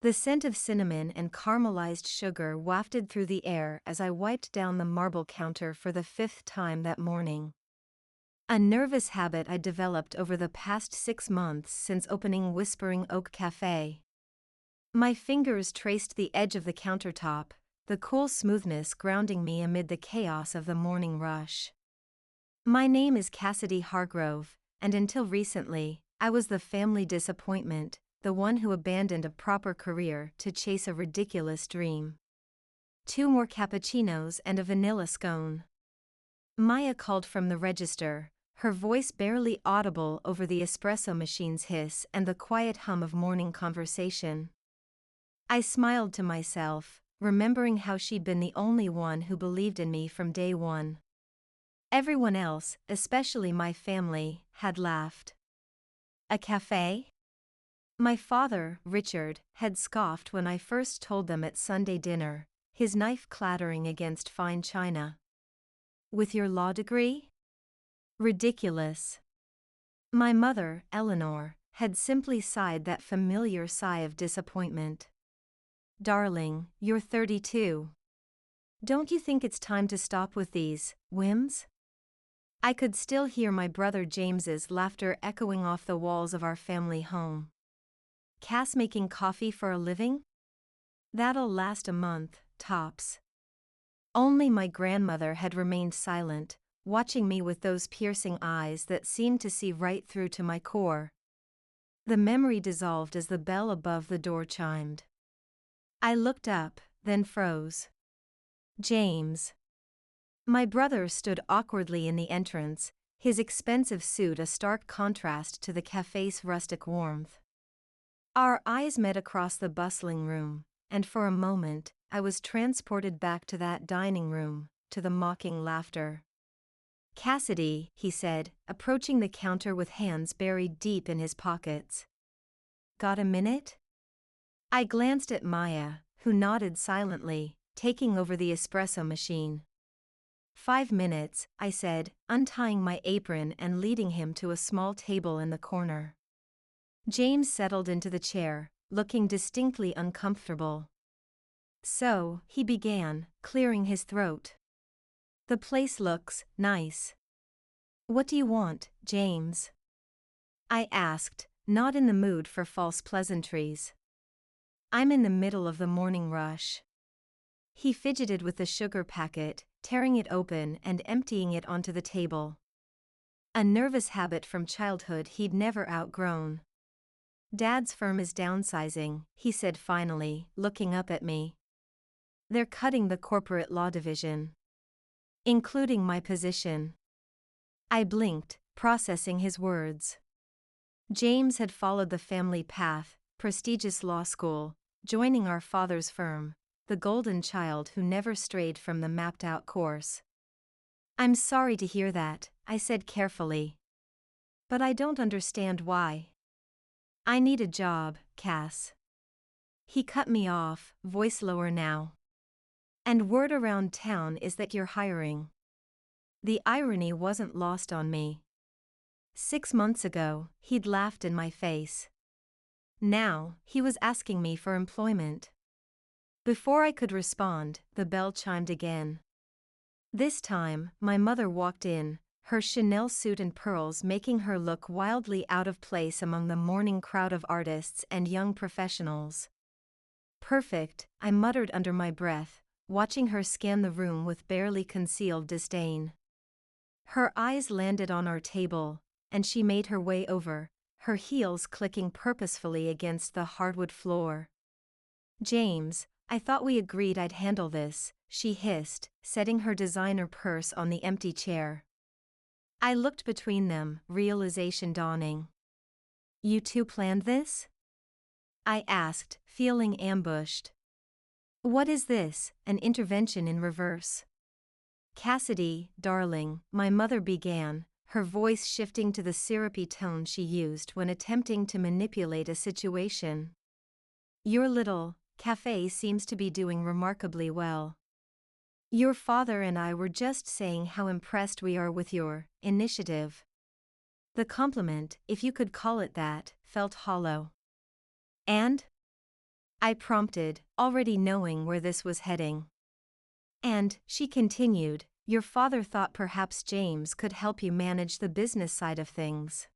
The scent of cinnamon and caramelized sugar wafted through the air as I wiped down the marble counter for the fifth time that morning. A nervous habit I developed over the past 6 months since opening Whispering Oak Café. My fingers traced the edge of the countertop, the cool smoothness grounding me amid the chaos of the morning rush. My name is Cassidy Hargrove, and until recently, I was the family disappointment, the one who abandoned a proper career to chase a ridiculous dream. 2 more cappuccinos and a vanilla scone. Maya called from the register, her voice barely audible over the espresso machine's hiss and the quiet hum of morning conversation. I smiled to myself, remembering how she'd been the only one who believed in me from day one. Everyone else, especially my family, had laughed. A cafe? My father, Richard, had scoffed when I first told them at Sunday dinner, his knife clattering against fine china. With your law degree? Ridiculous. My mother, Eleanor, had simply sighed that familiar sigh of disappointment. Darling, you're 32. Don't you think it's time to stop with these whims? I could still hear my brother James's laughter echoing off the walls of our family home. Cass making coffee for a living? That'll last a month, tops. Only my grandmother had remained silent, watching me with those piercing eyes that seemed to see right through to my core. The memory dissolved as the bell above the door chimed. I looked up, then froze. James. My brother stood awkwardly in the entrance, his expensive suit a stark contrast to the cafe's rustic warmth. Our eyes met across the bustling room, and for a moment, I was transported back to that dining room, to the mocking laughter. Cassidy, he said, approaching the counter with hands buried deep in his pockets. Got a minute? I glanced at Maya, who nodded silently, taking over the espresso machine. 5 minutes, I said, untying my apron and leading him to a small table in the corner. James settled into the chair, looking distinctly uncomfortable. So, he began, clearing his throat. The place looks nice. What do you want, James? I asked, not in the mood for false pleasantries. I'm in the middle of the morning rush. He fidgeted with the sugar packet, tearing it open and emptying it onto the table. A nervous habit from childhood he'd never outgrown. Dad's firm is downsizing, he said finally, looking up at me. They're cutting the corporate law division. Including my position. I blinked, processing his words. James had followed the family path, prestigious law school, joining our father's firm, the golden child who never strayed from the mapped-out course. I'm sorry to hear that, I said carefully. But I don't understand why. I need a job, Cass. He cut me off, voice lower now. And word around town is that you're hiring. The irony wasn't lost on me. 6 months ago, he'd laughed in my face. Now, he was asking me for employment. Before I could respond, the bell chimed again. This time, my mother walked in, her Chanel suit and pearls making her look wildly out of place among the morning crowd of artists and young professionals. Perfect, I muttered under my breath, watching her scan the room with barely concealed disdain. Her eyes landed on our table, and she made her way over, her heels clicking purposefully against the hardwood floor. James, I thought we agreed I'd handle this, she hissed, setting her designer purse on the empty chair. I looked between them, realization dawning. You two planned this? I asked, feeling ambushed. What is this, an intervention in reverse? Cassidy, darling, my mother began, her voice shifting to the syrupy tone she used when attempting to manipulate a situation. Your little cafe seems to be doing remarkably well. Your father and I were just saying how impressed we are with your initiative. The compliment, if you could call it that, felt hollow. And? I prompted, already knowing where this was heading. And, she continued, your father thought perhaps James could help you manage the business side of things.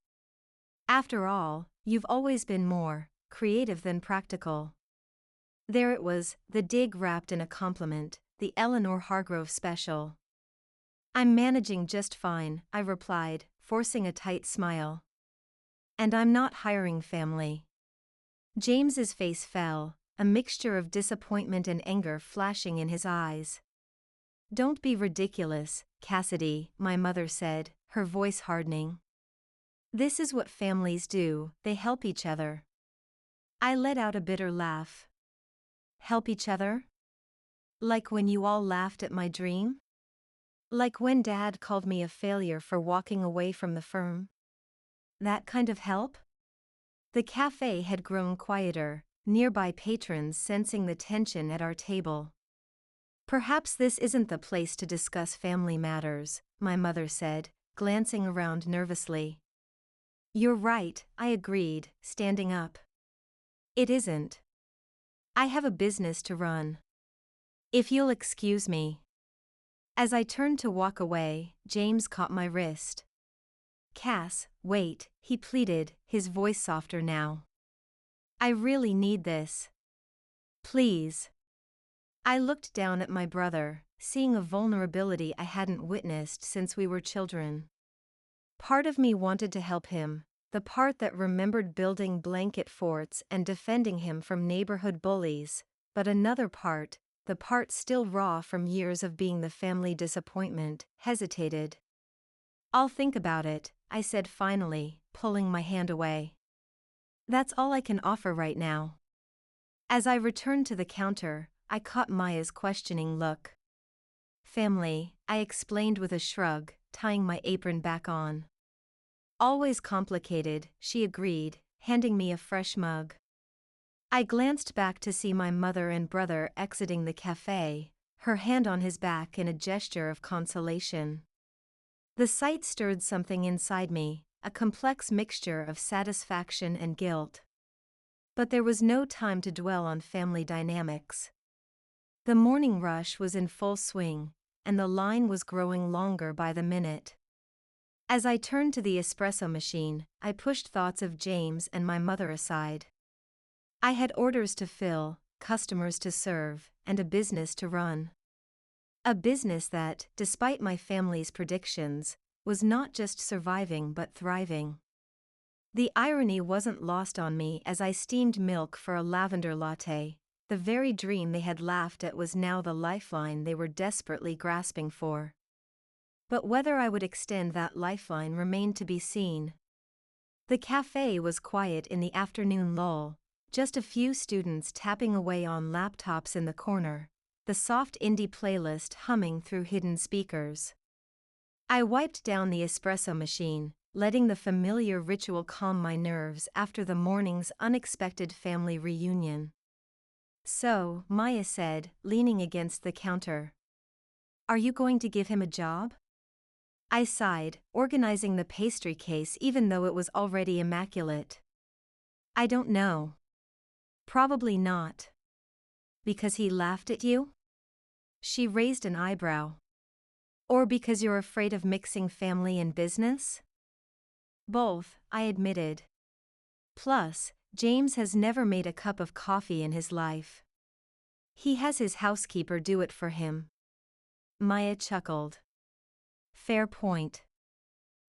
After all, you've always been more creative than practical. There it was, the dig wrapped in a compliment, the Eleanor Hargrove special. I'm managing just fine, I replied, forcing a tight smile. And I'm not hiring family. James's face fell, a mixture of disappointment and anger flashing in his eyes. Don't be ridiculous, Cassidy, my mother said, her voice hardening. This is what families do, they help each other. I let out a bitter laugh. Help each other? Like when you all laughed at my dream? Like when Dad called me a failure for walking away from the firm? That kind of help? The cafe had grown quieter, nearby patrons sensing the tension at our table. Perhaps this isn't the place to discuss family matters, my mother said, glancing around nervously. You're right, I agreed, standing up. It isn't. I have a business to run. If you'll excuse me. As I turned to walk away, James caught my wrist. Cass, wait, he pleaded, his voice softer now. I really need this. Please. I looked down at my brother, seeing a vulnerability I hadn't witnessed since we were children. Part of me wanted to help him, the part that remembered building blanket forts and defending him from neighborhood bullies, but another part, the part still raw from years of being the family disappointment, hesitated. I'll think about it, I said finally, pulling my hand away. That's all I can offer right now. As I returned to the counter, I caught Maya's questioning look. Family, I explained with a shrug, tying my apron back on. Always complicated, she agreed, handing me a fresh mug. I glanced back to see my mother and brother exiting the cafe, her hand on his back in a gesture of consolation. The sight stirred something inside me, a complex mixture of satisfaction and guilt. But there was no time to dwell on family dynamics. The morning rush was in full swing, and the line was growing longer by the minute. As I turned to the espresso machine, I pushed thoughts of James and my mother aside. I had orders to fill, customers to serve, and a business to run. A business that, despite my family's predictions, was not just surviving but thriving. The irony wasn't lost on me as I steamed milk for a lavender latte. The very dream they had laughed at was now the lifeline they were desperately grasping for. But whether I would extend that lifeline remained to be seen. The cafe was quiet in the afternoon lull, just a few students tapping away on laptops in the corner, the soft indie playlist humming through hidden speakers. I wiped down the espresso machine, letting the familiar ritual calm my nerves after the morning's unexpected family reunion. So, Maya said, leaning against the counter. Are you going to give him a job? I sighed, organizing the pastry case even though it was already immaculate. I don't know. Probably not. Because he laughed at you? She raised an eyebrow. Or because you're afraid of mixing family and business? Both, I admitted. Plus, James has never made a cup of coffee in his life. He has his housekeeper do it for him. Maya chuckled. Fair point.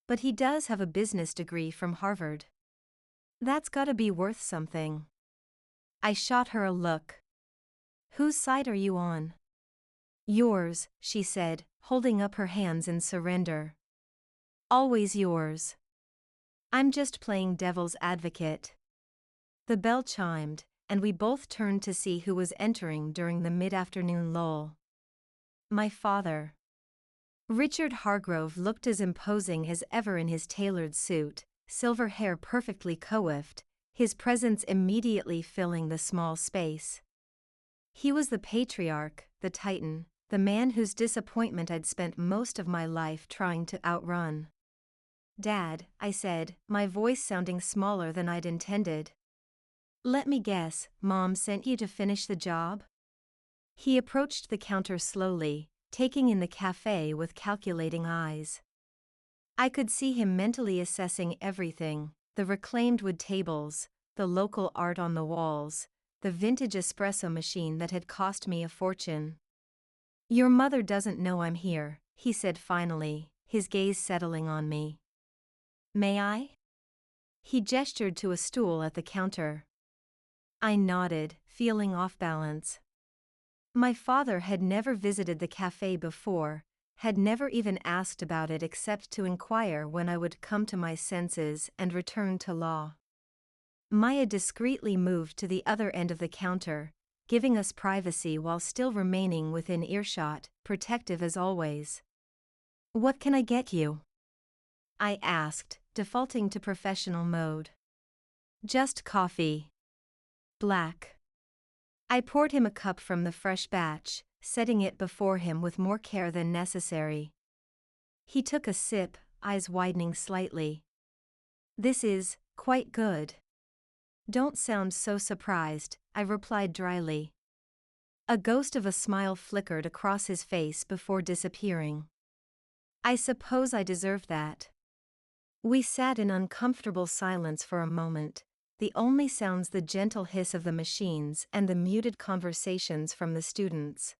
But he does have a business degree from Harvard. That's gotta be worth something. I shot her a look. Whose side are you on? Yours, she said, holding up her hands in surrender. Always yours. I'm just playing devil's advocate. The bell chimed, and we both turned to see who was entering during the mid-afternoon lull. My father. Richard Hargrove looked as imposing as ever in his tailored suit, silver hair perfectly coiffed, his presence immediately filling the small space. He was the patriarch, the titan, the man whose disappointment I'd spent most of my life trying to outrun. Dad, I said, my voice sounding smaller than I'd intended. Let me guess, Mom sent you to finish the job? He approached the counter slowly, taking in the cafe with calculating eyes. I could see him mentally assessing everything: the reclaimed wood tables, the local art on the walls, the vintage espresso machine that had cost me a fortune. Your mother doesn't know I'm here, he said finally, his gaze settling on me. May I? He gestured to a stool at the counter. I nodded, feeling off balance. My father had never visited the cafe before, had never even asked about it except to inquire when I would come to my senses and return to law. Maya discreetly moved to the other end of the counter, giving us privacy while still remaining within earshot, protective as always. What can I get you? I asked, defaulting to professional mode. Just coffee. Black. I poured him a cup from the fresh batch, setting it before him with more care than necessary. He took a sip, eyes widening slightly. This is quite good. Don't sound so surprised, I replied dryly. A ghost of a smile flickered across his face before disappearing. I suppose I deserve that. We sat in uncomfortable silence for a moment, the only sounds the gentle hiss of the machines and the muted conversations from the students.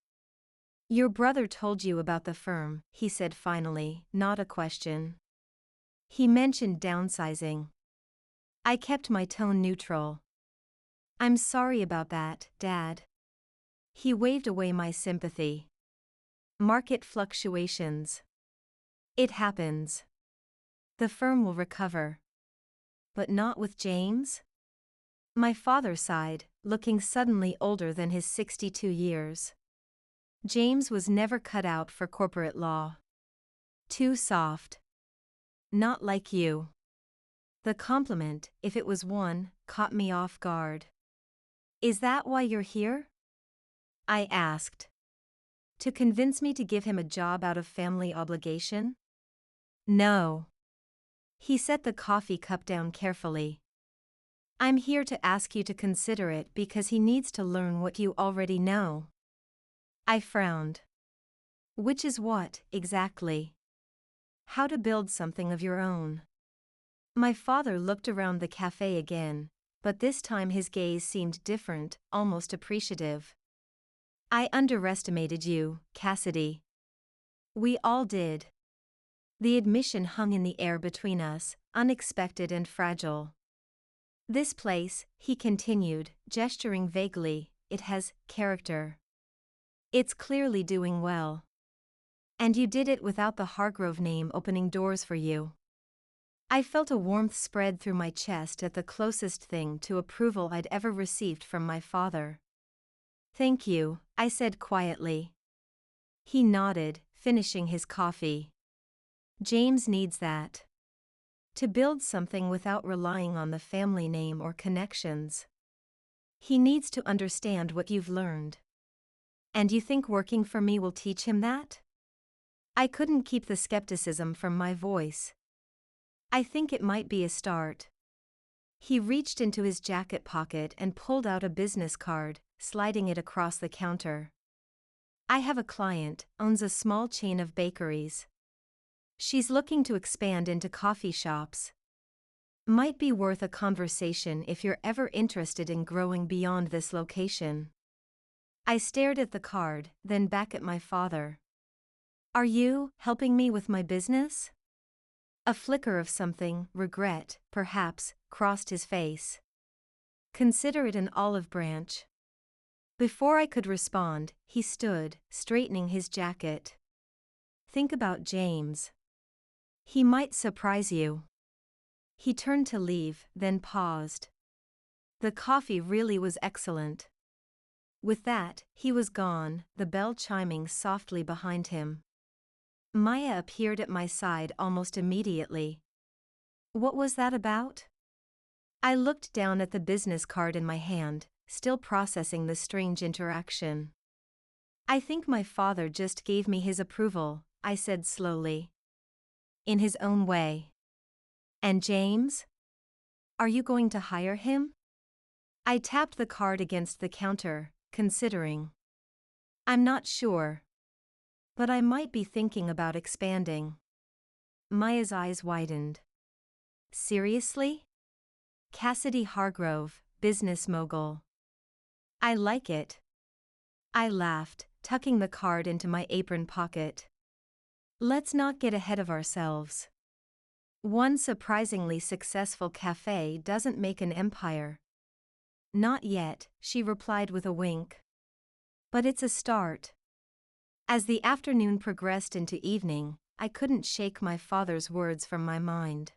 Your brother told you about the firm, he said finally, not a question. He mentioned downsizing. I kept my tone neutral. I'm sorry about that, Dad. He waved away my sympathy. Market fluctuations. It happens. The firm will recover. But not with James? My father sighed, looking suddenly older than his 62 years. James was never cut out for corporate law. Too soft. Not like you. The compliment, if it was one, caught me off guard. Is that why you're here? I asked. To convince me to give him a job out of family obligation? No. He set the coffee cup down carefully. I'm here to ask you to consider it because he needs to learn what you already know. I frowned. Which is what, exactly? How to build something of your own. My father looked around the cafe again, but this time his gaze seemed different, almost appreciative. I underestimated you, Cassidy. We all did. The admission hung in the air between us, unexpected and fragile. This place, he continued, gesturing vaguely, it has character. It's clearly doing well. And you did it without the Hargrove name opening doors for you. I felt a warmth spread through my chest at the closest thing to approval I'd ever received from my father. Thank you, I said quietly. He nodded, finishing his coffee. James needs that. To build something without relying on the family name or connections. He needs to understand what you've learned. And you think working for me will teach him that? I couldn't keep the skepticism from my voice. I think it might be a start. He reached into his jacket pocket and pulled out a business card, sliding it across the counter. I have a client, owns a small chain of bakeries. She's looking to expand into coffee shops. Might be worth a conversation if you're ever interested in growing beyond this location. I stared at the card, then back at my father. Are you helping me with my business? A flicker of something, regret, perhaps, crossed his face. Consider it an olive branch. Before I could respond, he stood, straightening his jacket. Think about James. He might surprise you. He turned to leave, then paused. The coffee really was excellent. With that, he was gone, the bell chiming softly behind him. Maya appeared at my side almost immediately. What was that about? I looked down at the business card in my hand, still processing the strange interaction. I think my father just gave me his approval, I said slowly. In his own way. And James? Are you going to hire him? I tapped the card against the counter, considering. I'm not sure. But I might be thinking about expanding. Maya's eyes widened. Seriously? Cassidy Hargrove, business mogul. I like it. I laughed, tucking the card into my apron pocket. Let's not get ahead of ourselves. One surprisingly successful cafe doesn't make an empire. Not yet, she replied with a wink. But it's a start. As the afternoon progressed into evening, I couldn't shake my father's words from my mind.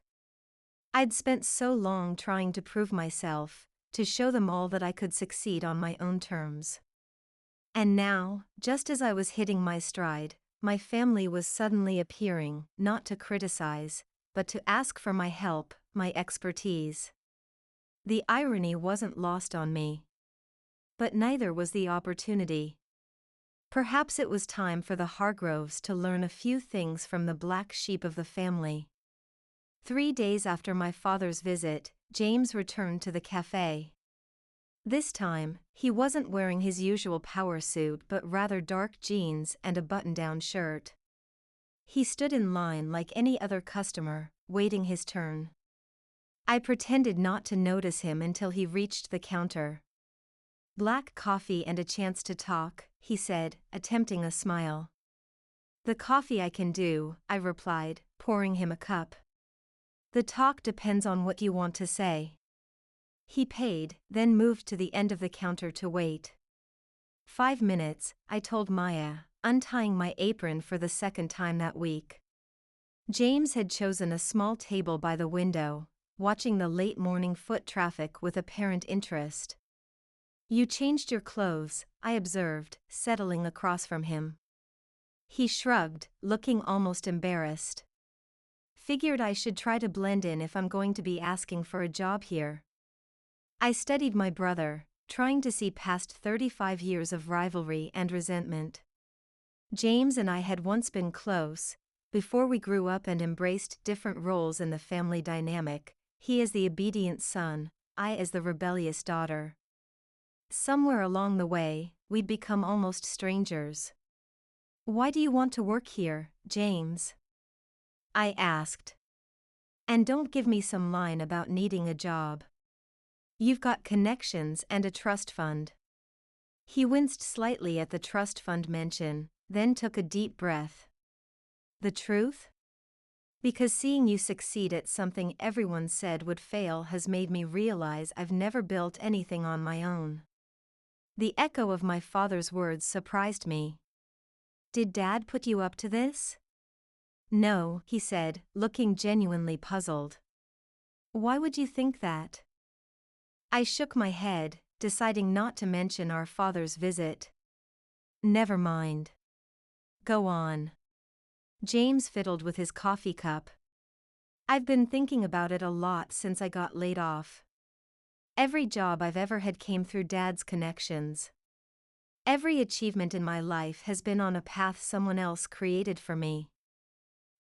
I'd spent so long trying to prove myself, to show them all that I could succeed on my own terms. And now, just as I was hitting my stride, my family was suddenly appearing, not to criticize, but to ask for my help, my expertise. The irony wasn't lost on me. But neither was the opportunity. Perhaps it was time for the Hargroves to learn a few things from the black sheep of the family. 3 days after my father's visit, James returned to the cafe. This time, he wasn't wearing his usual power suit but rather dark jeans and a button-down shirt. He stood in line like any other customer, waiting his turn. I pretended not to notice him until he reached the counter. Black coffee and a chance to talk, he said, attempting a smile. The coffee I can do, I replied, pouring him a cup. The talk depends on what you want to say. He paid, then moved to the end of the counter to wait. 5 minutes, I told Maya, untying my apron for the second time that week. James had chosen a small table by the window, watching the late morning foot traffic with apparent interest. You changed your clothes, I observed, settling across from him. He shrugged, looking almost embarrassed. Figured I should try to blend in if I'm going to be asking for a job here. I studied my brother, trying to see past 35 years of rivalry and resentment. James and I had once been close, before we grew up and embraced different roles in the family dynamic, he as the obedient son, I as the rebellious daughter. Somewhere along the way, we'd become almost strangers. Why do you want to work here, James? I asked. And don't give me some line about needing a job. You've got connections and a trust fund. He winced slightly at the trust fund mention, then took a deep breath. The truth? Because seeing you succeed at something everyone said would fail has made me realize I've never built anything on my own. The echo of my father's words surprised me. Did Dad put you up to this? No, he said, looking genuinely puzzled. Why would you think that? I shook my head, deciding not to mention our father's visit. Never mind. Go on. James fiddled with his coffee cup. I've been thinking about it a lot since I got laid off. Every job I've ever had came through Dad's connections. Every achievement in my life has been on a path someone else created for me.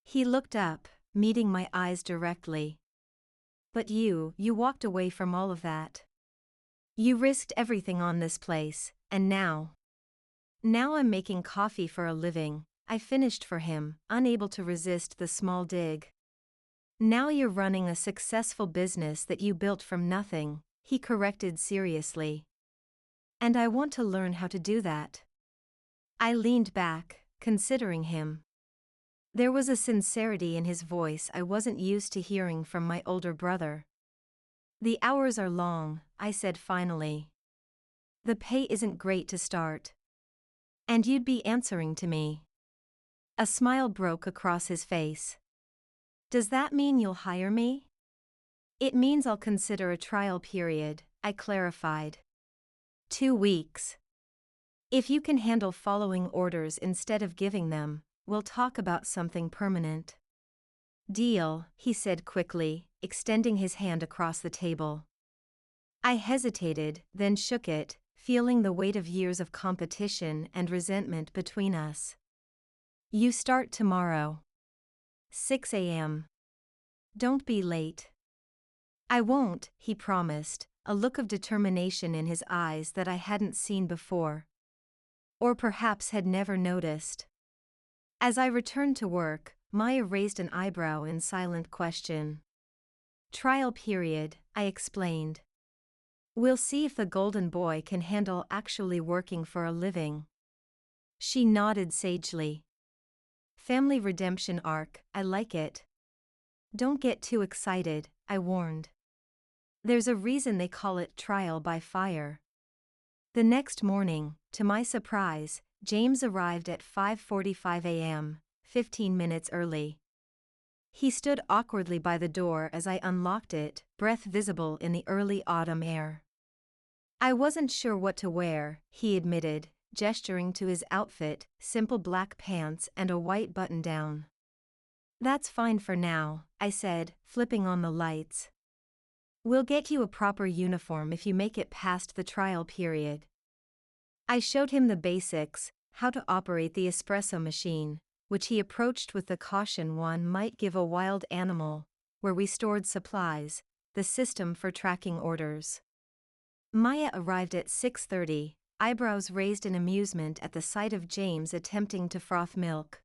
He looked up, meeting my eyes directly. But you walked away from all of that. You risked everything on this place, and now I'm making coffee for a living, I finished for him, unable to resist the small dig. Now you're running a successful business that you built from nothing, he corrected seriously. And I want to learn how to do that. I leaned back, considering him. There was a sincerity in his voice I wasn't used to hearing from my older brother. The hours are long, I said finally. The pay isn't great to start. And you'd be answering to me. A smile broke across his face. Does that mean you'll hire me? It means I'll consider a trial period, I clarified. 2 weeks. If you can handle following orders instead of giving them, we'll talk about something permanent. Deal, he said quickly, extending his hand across the table. I hesitated, then shook it, feeling the weight of years of competition and resentment between us. You start tomorrow. 6 a.m. Don't be late. I won't, he promised, a look of determination in his eyes that I hadn't seen before. Or perhaps had never noticed. As I returned to work, Maya raised an eyebrow in silent question. Trial period, I explained. We'll see if the golden boy can handle actually working for a living. She nodded sagely. Family redemption arc, I like it. Don't get too excited, I warned. There's a reason they call it trial by fire. The next morning, to my surprise, James arrived at 5:45 a.m., 15 minutes early. He stood awkwardly by the door as I unlocked it, breath visible in the early autumn air. I wasn't sure what to wear, he admitted, gesturing to his outfit, simple black pants and a white button-down. That's fine for now, I said, flipping on the lights. We'll get you a proper uniform if you make it past the trial period. I showed him the basics, how to operate the espresso machine, which he approached with the caution one might give a wild animal, where we stored supplies, the system for tracking orders. Maya arrived at 6:30, eyebrows raised in amusement at the sight of James attempting to froth milk.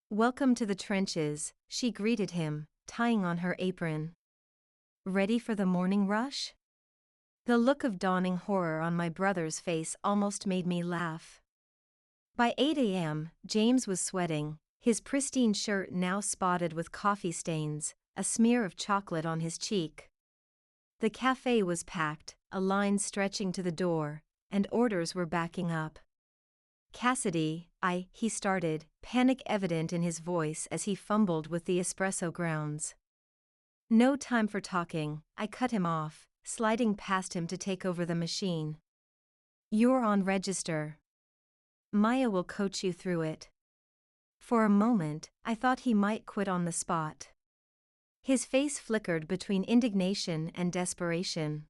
Welcome to the trenches, she greeted him, tying on her apron. Ready for the morning rush? The look of dawning horror on my brother's face almost made me laugh. By 8 a.m., James was sweating, his pristine shirt now spotted with coffee stains, a smear of chocolate on his cheek. The café was packed, a line stretching to the door, and orders were backing up. Cassidy, he started, panic evident in his voice as he fumbled with the espresso grounds. No time for talking, I cut him off, sliding past him to take over the machine. You're on register. Maya will coach you through it. For a moment, I thought he might quit on the spot. His face flickered between indignation and desperation.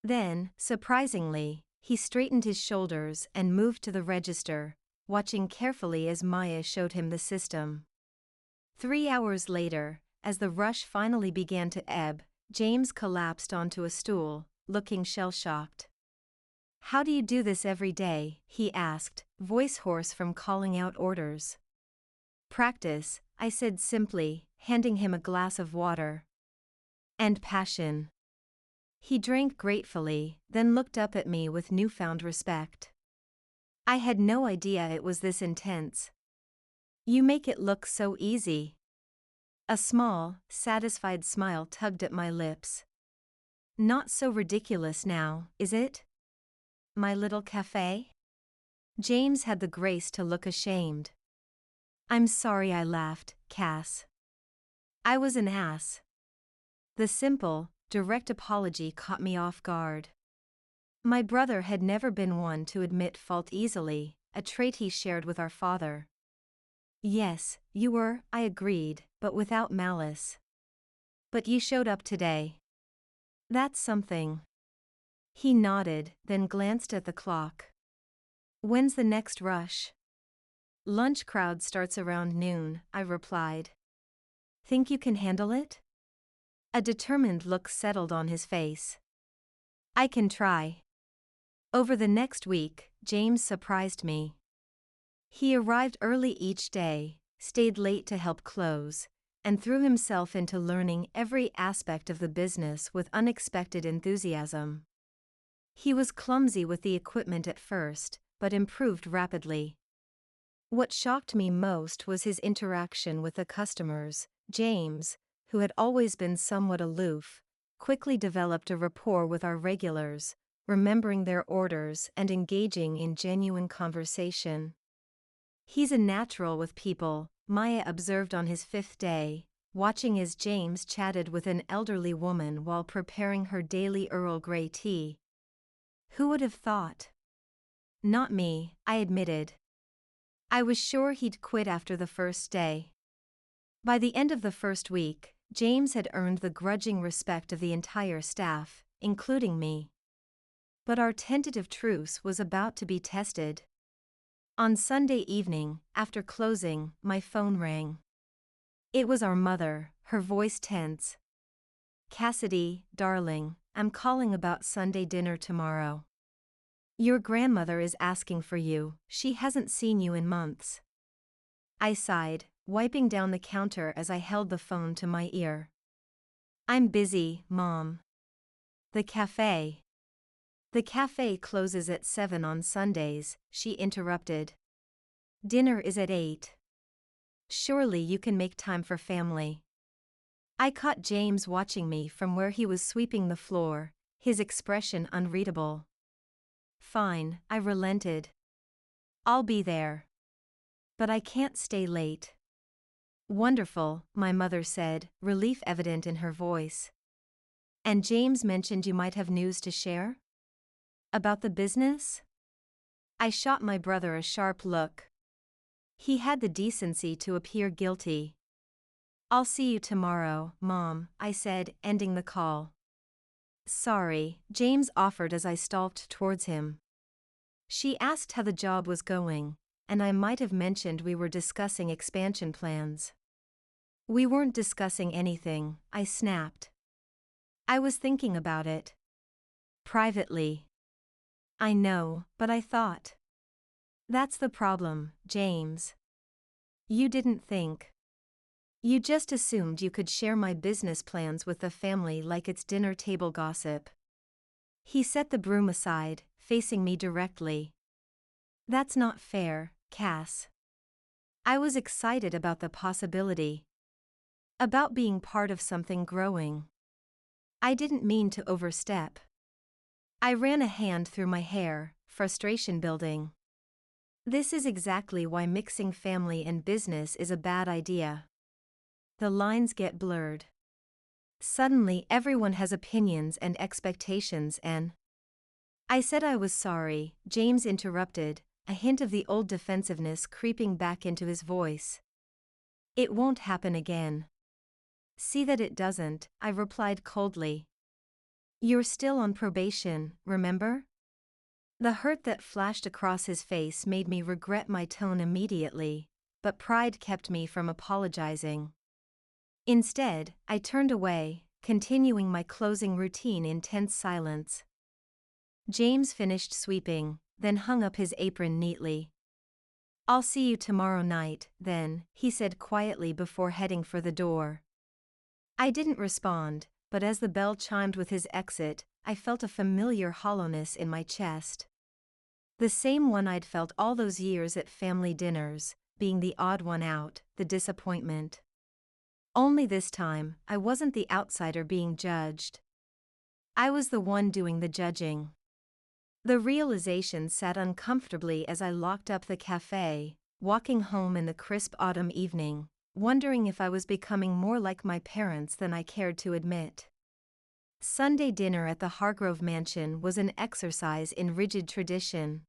Then, surprisingly, he straightened his shoulders and moved to the register, watching carefully as Maya showed him the system. 3 hours later, as the rush finally began to ebb, James collapsed onto a stool, looking shell-shocked. How do you do this every day? He asked, voice hoarse from calling out orders. Practice, I said simply, handing him a glass of water. And passion. He drank gratefully, then looked up at me with newfound respect. I had no idea it was this intense. You make it look so easy. A small, satisfied smile tugged at my lips. Not so ridiculous now, is it? My little café? James had the grace to look ashamed. I'm sorry, I laughed, Cass. I was an ass. The simple, direct apology caught me off guard. My brother had never been one to admit fault easily, a trait he shared with our father. Yes, you were, I agreed, but without malice. But you showed up today. That's something. He nodded, then glanced at the clock. When's the next rush? Lunch crowd starts around noon, I replied. Think you can handle it? A determined look settled on his face. I can try. Over the next week, James surprised me. He arrived early each day, stayed late to help close, and threw himself into learning every aspect of the business with unexpected enthusiasm. He was clumsy with the equipment at first, but improved rapidly. What shocked me most was his interaction with the customers. James, who had always been somewhat aloof, quickly developed a rapport with our regulars, remembering their orders and engaging in genuine conversation. He's a natural with people, Maya observed on his 5th day, watching as James chatted with an elderly woman while preparing her daily Earl Grey tea. Who would have thought? Not me, I admitted. I was sure he'd quit after the first day. By the end of the first week, James had earned the grudging respect of the entire staff, including me. But our tentative truce was about to be tested. On Sunday evening, after closing, my phone rang. It was our mother, her voice tense. Cassidy, darling, I'm calling about Sunday dinner tomorrow. Your grandmother is asking for you, she hasn't seen you in months. I sighed, wiping down the counter as I held the phone to my ear. I'm busy, Mom. The cafe. The cafe closes at 7 on Sundays, she interrupted. Dinner is at 8. Surely you can make time for family. I caught James watching me from where he was sweeping the floor, his expression unreadable. Fine, I relented. I'll be there. But I can't stay late. Wonderful, my mother said, relief evident in her voice. And James mentioned you might have news to share? About the business? I shot my brother a sharp look. He had the decency to appear guilty. I'll see you tomorrow, Mom, I said, ending the call. Sorry, James offered as I stalked towards him. She asked how the job was going, and I might have mentioned we were discussing expansion plans. We weren't discussing anything, I snapped. I was thinking about it. Privately. I know, but I thought. That's the problem, James. You didn't think. You just assumed you could share my business plans with the family like it's dinner table gossip. He set the broom aside, facing me directly. That's not fair, Cass. I was excited about the possibility. About being part of something growing. I didn't mean to overstep. I ran a hand through my hair, frustration building. This is exactly why mixing family and business is a bad idea. The lines get blurred. Suddenly everyone has opinions and expectations and… I said I was sorry, James interrupted, a hint of the old defensiveness creeping back into his voice. It won't happen again. See that it doesn't, I replied coldly. You're still on probation, remember? The hurt that flashed across his face made me regret my tone immediately, but pride kept me from apologizing. Instead, I turned away, continuing my closing routine in tense silence. James finished sweeping, then hung up his apron neatly. I'll see you tomorrow night, then, he said quietly before heading for the door. I didn't respond, but as the bell chimed with his exit, I felt a familiar hollowness in my chest. The same one I'd felt all those years at family dinners, being the odd one out, the disappointment. Only this time, I wasn't the outsider being judged. I was the one doing the judging. The realization sat uncomfortably as I locked up the cafe, walking home in the crisp autumn evening, wondering if I was becoming more like my parents than I cared to admit. Sunday dinner at the Hargrove Mansion was an exercise in rigid tradition.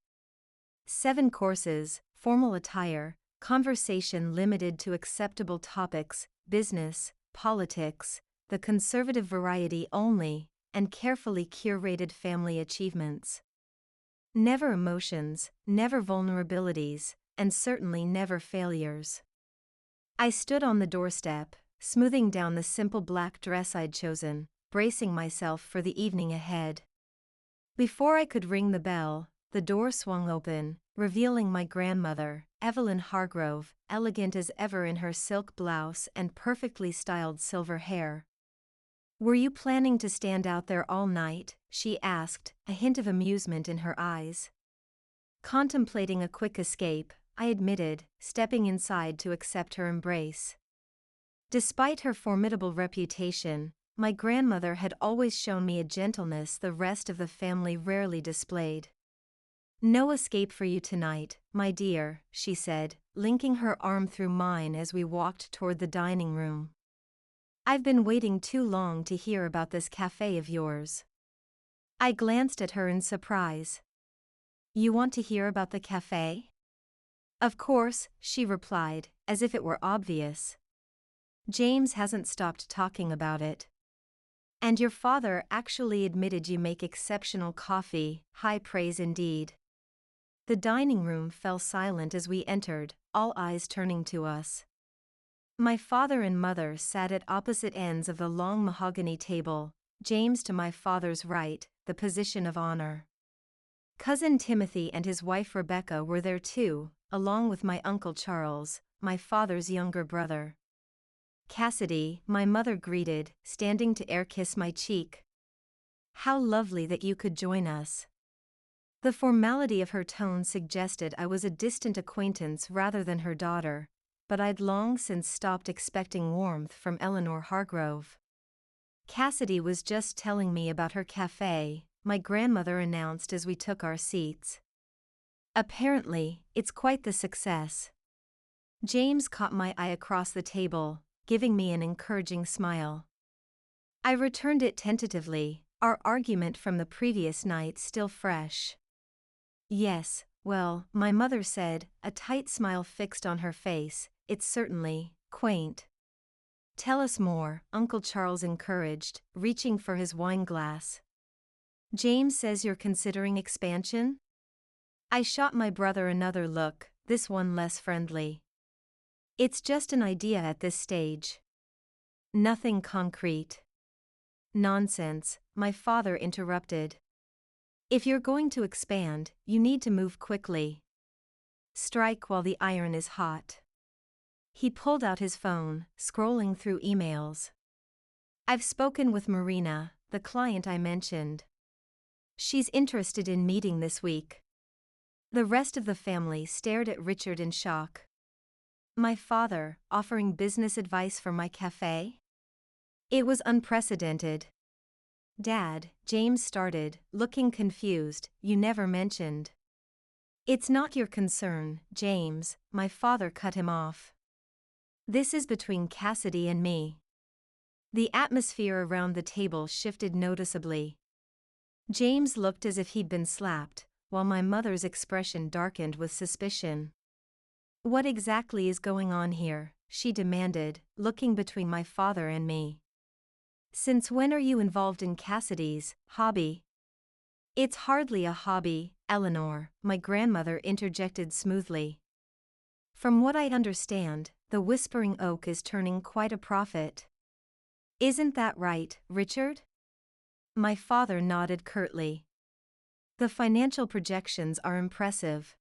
7 courses, formal attire, conversation limited to acceptable topics, business, politics, the conservative variety only, and carefully curated family achievements. Never emotions, never vulnerabilities, and certainly never failures. I stood on the doorstep, smoothing down the simple black dress I'd chosen, bracing myself for the evening ahead. Before I could ring the bell, the door swung open, revealing my grandmother, Evelyn Hargrove, elegant as ever in her silk blouse and perfectly styled silver hair. Were you planning to stand out there all night? She asked, a hint of amusement in her eyes. Contemplating a quick escape, I admitted, stepping inside to accept her embrace. Despite her formidable reputation, my grandmother had always shown me a gentleness the rest of the family rarely displayed. No escape for you tonight, my dear, she said, linking her arm through mine as we walked toward the dining room. I've been waiting too long to hear about this cafe of yours. I glanced at her in surprise. You want to hear about the cafe? Of course, she replied, as if it were obvious. James hasn't stopped talking about it. And your father actually admitted you make exceptional coffee, high praise indeed. The dining room fell silent as we entered, all eyes turning to us. My father and mother sat at opposite ends of the long mahogany table, James to my father's right, the position of honor. Cousin Timothy and his wife Rebecca were there too, along with my Uncle Charles, my father's younger brother. Cassidy, my mother greeted, standing to air-kiss my cheek. How lovely that you could join us. The formality of her tone suggested I was a distant acquaintance rather than her daughter, but I'd long since stopped expecting warmth from Eleanor Hargrove. Cassidy was just telling me about her café, my grandmother announced as we took our seats. Apparently, it's quite the success. James caught my eye across the table, giving me an encouraging smile. I returned it tentatively, our argument from the previous night still fresh. Yes, well, my mother said, a tight smile fixed on her face, it's certainly quaint. Tell us more, Uncle Charles encouraged, reaching for his wine glass. James says you're considering expansion? I shot my brother another look, this one less friendly. It's just an idea at this stage. Nothing concrete. Nonsense, my father interrupted. If you're going to expand, you need to move quickly. Strike while the iron is hot. He pulled out his phone, scrolling through emails. I've spoken with Marina, the client I mentioned. She's interested in meeting this week. The rest of the family stared at Richard in shock. My father, offering business advice for my café? It was unprecedented. Dad, James started, looking confused, you never mentioned. It's not your concern, James, my father cut him off. This is between Cassidy and me. The atmosphere around the table shifted noticeably. James looked as if he'd been slapped, while my mother's expression darkened with suspicion. What exactly is going on here? She demanded, looking between my father and me. Since when are you involved in Cassidy's hobby? It's hardly a hobby, Eleanor, my grandmother interjected smoothly. From what I understand, the Whispering Oak is turning quite a profit. Isn't that right, Richard? My father nodded curtly. The financial projections are impressive.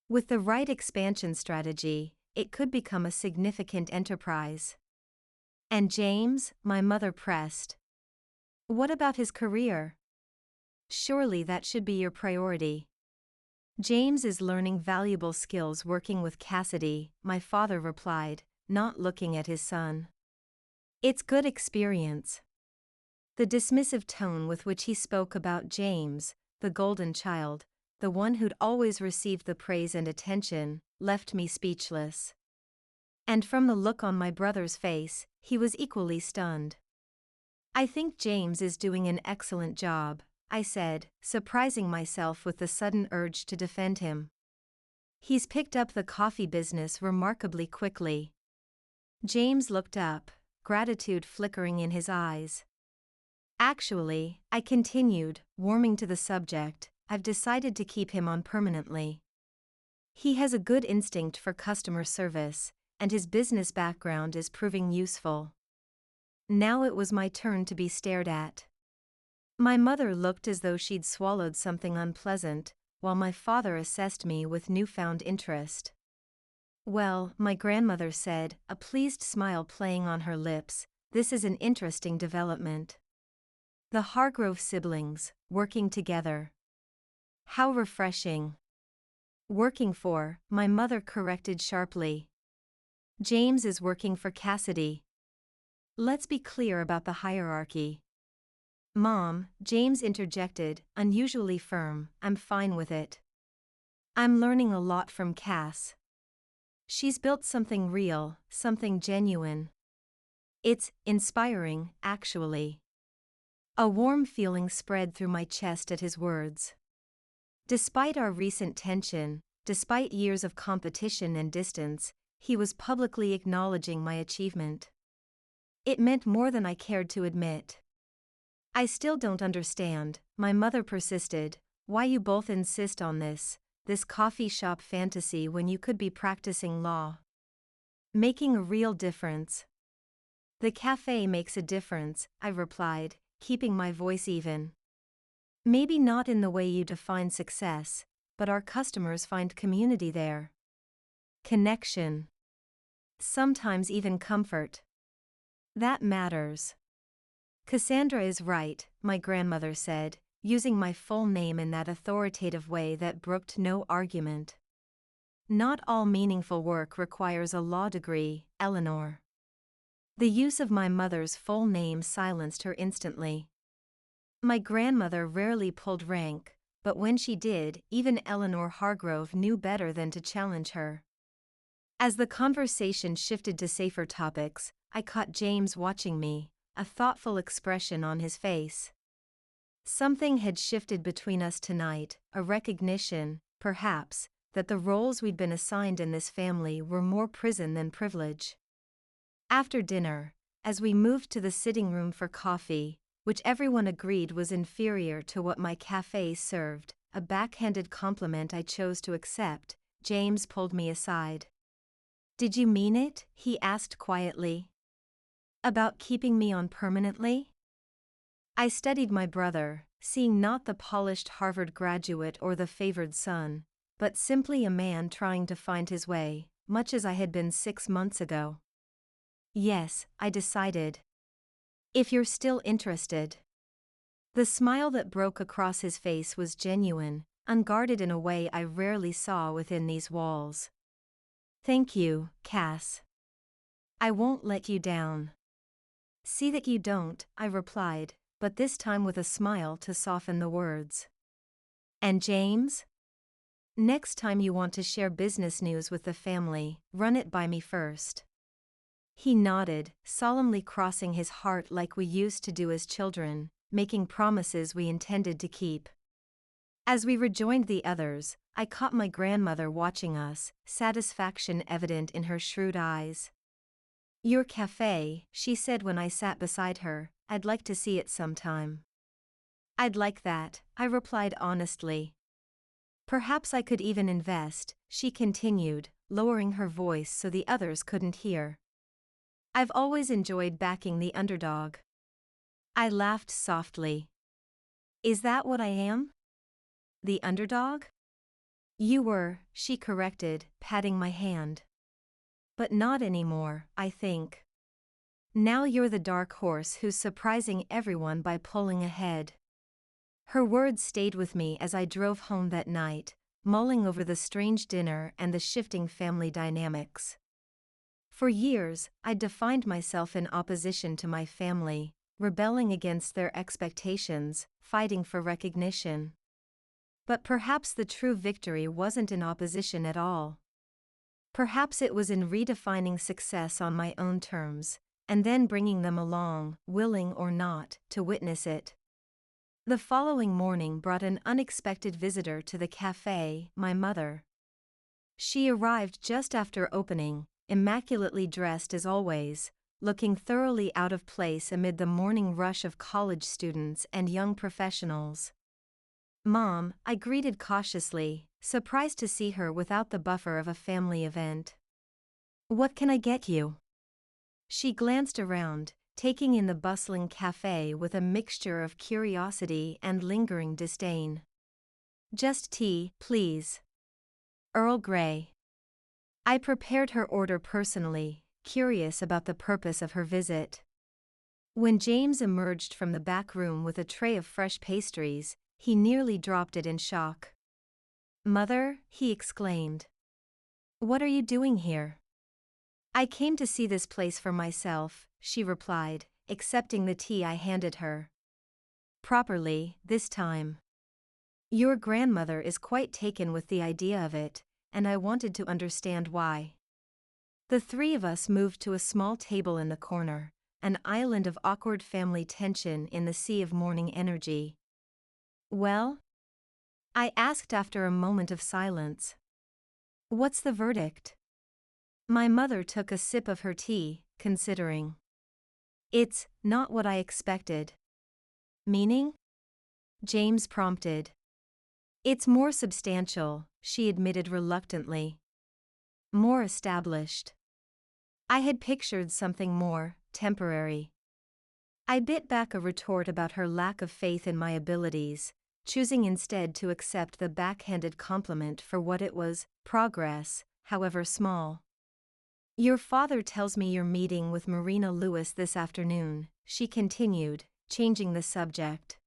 With the right expansion strategy, it could become a significant enterprise. And James, my mother pressed. What about his career? Surely that should be your priority. James is learning valuable skills working with Cassidy, my father replied, not looking at his son. It's good experience. The dismissive tone with which he spoke about James, the golden child, the one who'd always received the praise and attention, left me speechless. And from the look on my brother's face, he was equally stunned. I think James is doing an excellent job, I said, surprising myself with the sudden urge to defend him. He's picked up the coffee business remarkably quickly. James looked up, gratitude flickering in his eyes. Actually, I continued, warming to the subject, I've decided to keep him on permanently. He has a good instinct for customer service, and his business background is proving useful. Now it was my turn to be stared at. My mother looked as though she'd swallowed something unpleasant, while my father assessed me with newfound interest. Well, my grandmother said, a pleased smile playing on her lips, this is an interesting development. The Hargrove siblings, working together. How refreshing. Working for, my mother corrected sharply. James is working for Cassidy. Let's be clear about the hierarchy. Mom, James interjected, unusually firm, I'm fine with it. I'm learning a lot from Cass. She's built something real, something genuine. It's inspiring, actually. A warm feeling spread through my chest at his words. Despite our recent tension, despite years of competition and distance, he was publicly acknowledging my achievement. It meant more than I cared to admit. I still don't understand, my mother persisted, why you both insist on this coffee shop fantasy when you could be practicing law. Making a real difference. The cafe makes a difference, I replied, keeping my voice even. Maybe not in the way you define success, but our customers find community there. Connection. Sometimes even comfort. That matters. Cassandra is right, my grandmother said, using my full name in that authoritative way that brooked no argument. Not all meaningful work requires a law degree, Eleanor. The use of my mother's full name silenced her instantly. My grandmother rarely pulled rank, but when she did, even Eleanor Hargrove knew better than to challenge her. As the conversation shifted to safer topics, I caught James watching me, a thoughtful expression on his face. Something had shifted between us tonight, a recognition, perhaps, that the roles we'd been assigned in this family were more prison than privilege. After dinner, as we moved to the sitting room for coffee, which everyone agreed was inferior to what my café served, a backhanded compliment I chose to accept, James pulled me aside. "Did you mean it?" he asked quietly. "About keeping me on permanently?" I studied my brother, seeing not the polished Harvard graduate or the favored son, but simply a man trying to find his way, much as I had been 6 months ago. "Yes," I decided. "If you're still interested." The smile that broke across his face was genuine, unguarded in a way I rarely saw within these walls. "Thank you, Cass. I won't let you down." "See that you don't," I replied, but this time with a smile to soften the words. "And James? Next time you want to share business news with the family, run it by me first." He nodded, solemnly crossing his heart like we used to do as children, making promises we intended to keep. As we rejoined the others, I caught my grandmother watching us, satisfaction evident in her shrewd eyes. "Your café," she said when I sat beside her, "I'd like to see it sometime." "I'd like that," I replied honestly. "Perhaps I could even invest," she continued, lowering her voice so the others couldn't hear. "I've always enjoyed backing the underdog." I laughed softly. "Is that what I am? The underdog?" "You were," she corrected, patting my hand. "But not anymore, I think. Now you're the dark horse who's surprising everyone by pulling ahead." Her words stayed with me as I drove home that night, mulling over the strange dinner and the shifting family dynamics. For years, I'd defined myself in opposition to my family, rebelling against their expectations, fighting for recognition. But perhaps the true victory wasn't in opposition at all. Perhaps it was in redefining success on my own terms, and then bringing them along, willing or not, to witness it. The following morning brought an unexpected visitor to the café, my mother. She arrived just after opening, immaculately dressed as always, looking thoroughly out of place amid the morning rush of college students and young professionals. "Mom," I greeted cautiously, surprised to see her without the buffer of a family event. "What can I get you?" She glanced around, taking in the bustling café with a mixture of curiosity and lingering disdain. "Just tea, please. Earl Grey." I prepared her order personally, curious about the purpose of her visit. When James emerged from the back room with a tray of fresh pastries, he nearly dropped it in shock. "Mother," he exclaimed. "What are you doing here?" "I came to see this place for myself," she replied, accepting the tea I handed her. "Properly, this time. Your grandmother is quite taken with the idea of it, and I wanted to understand why." The three of us moved to a small table in the corner, an island of awkward family tension in the sea of morning energy. "Well?" I asked after a moment of silence. "What's the verdict?" My mother took a sip of her tea, considering. "It's not what I expected." "Meaning?" James prompted. "It's more substantial," she admitted reluctantly. "More established. I had pictured something more temporary." I bit back a retort about her lack of faith in my abilities, choosing instead to accept the backhanded compliment for what it was: progress, however small. Your father tells me you're meeting with Marina Lewis this afternoon, she continued, changing the subject.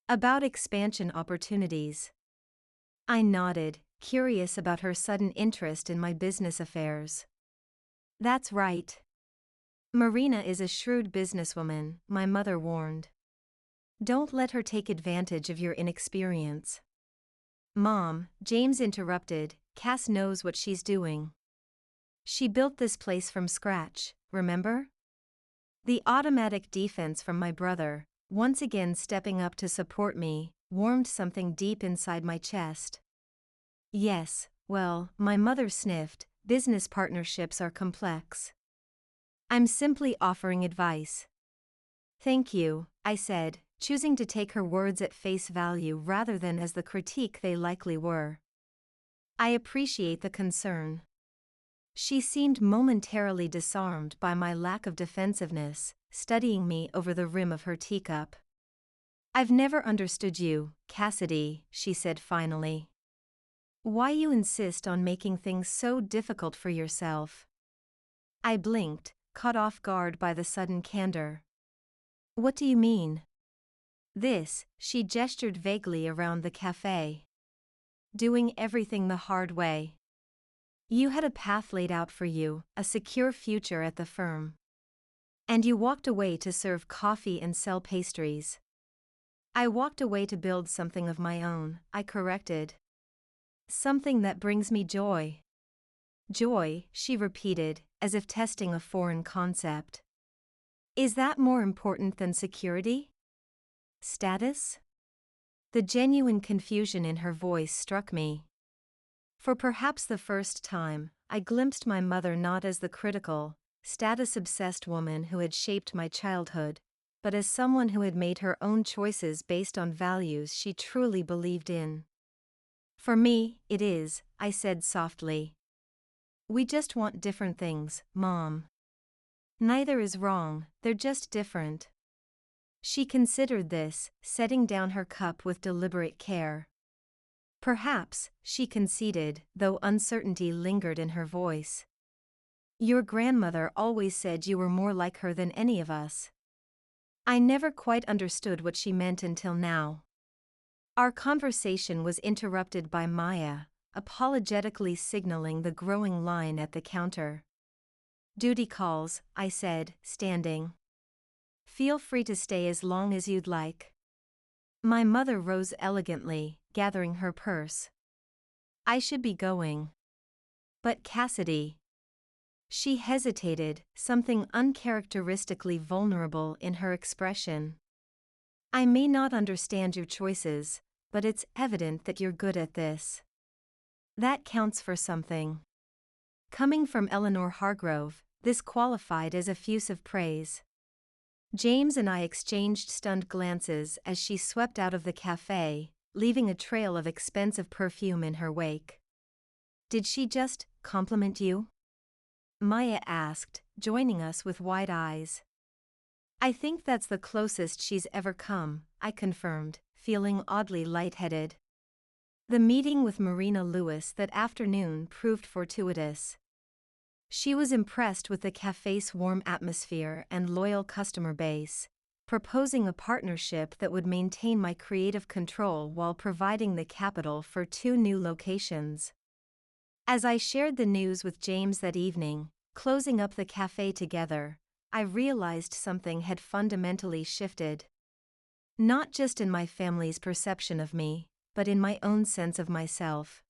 About expansion opportunities. I nodded, curious about her sudden interest in my business affairs. That's right. Marina is a shrewd businesswoman, my mother warned. Don't let her take advantage of your inexperience. Mom, James interrupted, Cass knows what she's doing. She built this place from scratch, remember? The automatic defense from my brother, once again stepping up to support me, warmed something deep inside my chest. Yes, well, my mother sniffed, business partnerships are complex. I'm simply offering advice. Thank you, I said, choosing to take her words at face value rather than as the critique they likely were. I appreciate the concern. She seemed momentarily disarmed by my lack of defensiveness, studying me over the rim of her teacup. I've never understood you, Cassidy, she said finally. Why you insist on making things so difficult for yourself? I blinked, caught off guard by the sudden candor. What do you mean? This, she gestured vaguely around the cafe. Doing everything the hard way. You had a path laid out for you, a secure future at the firm. And you walked away to serve coffee and sell pastries. I walked away to build something of my own, I corrected. Something that brings me joy. Joy, she repeated, as if testing a foreign concept. Is that more important than security? Status? The genuine confusion in her voice struck me. For perhaps the first time, I glimpsed my mother not as the critical, status-obsessed woman who had shaped my childhood, but as someone who had made her own choices based on values she truly believed in. For me, it is, I said softly. We just want different things, Mom. Neither is wrong, they're just different. She considered this, setting down her cup with deliberate care. Perhaps, she conceded, though uncertainty lingered in her voice. Your grandmother always said you were more like her than any of us. I never quite understood what she meant until now. Our conversation was interrupted by Maya, apologetically signaling the growing line at the counter. Duty calls, I said, standing. Feel free to stay as long as you'd like. My mother rose elegantly, gathering her purse. I should be going. But Cassidy. She hesitated, something uncharacteristically vulnerable in her expression. I may not understand your choices, but it's evident that you're good at this. That counts for something. Coming from Eleanor Hargrove, this qualified as effusive praise. James and I exchanged stunned glances as she swept out of the cafe, leaving a trail of expensive perfume in her wake. Did she just compliment you? Maya asked, joining us with wide eyes. I think that's the closest she's ever come, I confirmed, feeling oddly lightheaded. The meeting with Marina Lewis that afternoon proved fortuitous. She was impressed with the cafe's warm atmosphere and loyal customer base, proposing a partnership that would maintain my creative control while providing the capital for 2 new locations. As I shared the news with James that evening, closing up the cafe together, I realized something had fundamentally shifted. Not just in my family's perception of me, but in my own sense of myself.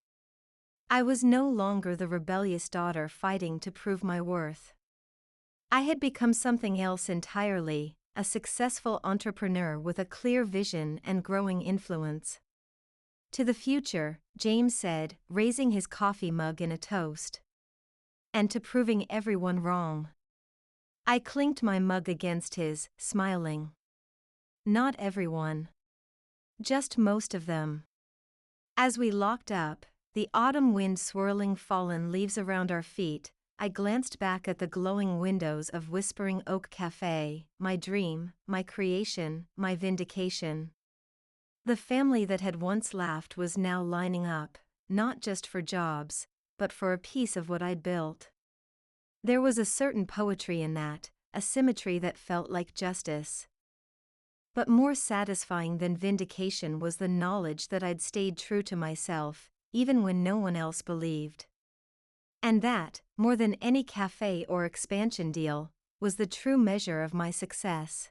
I was no longer the rebellious daughter fighting to prove my worth. I had become something else entirely, a successful entrepreneur with a clear vision and growing influence. To the future, James said, raising his coffee mug in a toast. And to proving everyone wrong. I clinked my mug against his, smiling. Not everyone. Just most of them. As we locked up, the autumn wind swirling fallen leaves around our feet, I glanced back at the glowing windows of Whispering Oak Café, my dream, my creation, my vindication. The family that had once laughed was now lining up, not just for jobs, but for a piece of what I'd built. There was a certain poetry in that, a symmetry that felt like justice. But more satisfying than vindication was the knowledge that I'd stayed true to myself, even when no one else believed. And that, more than any cafe or expansion deal, was the true measure of my success.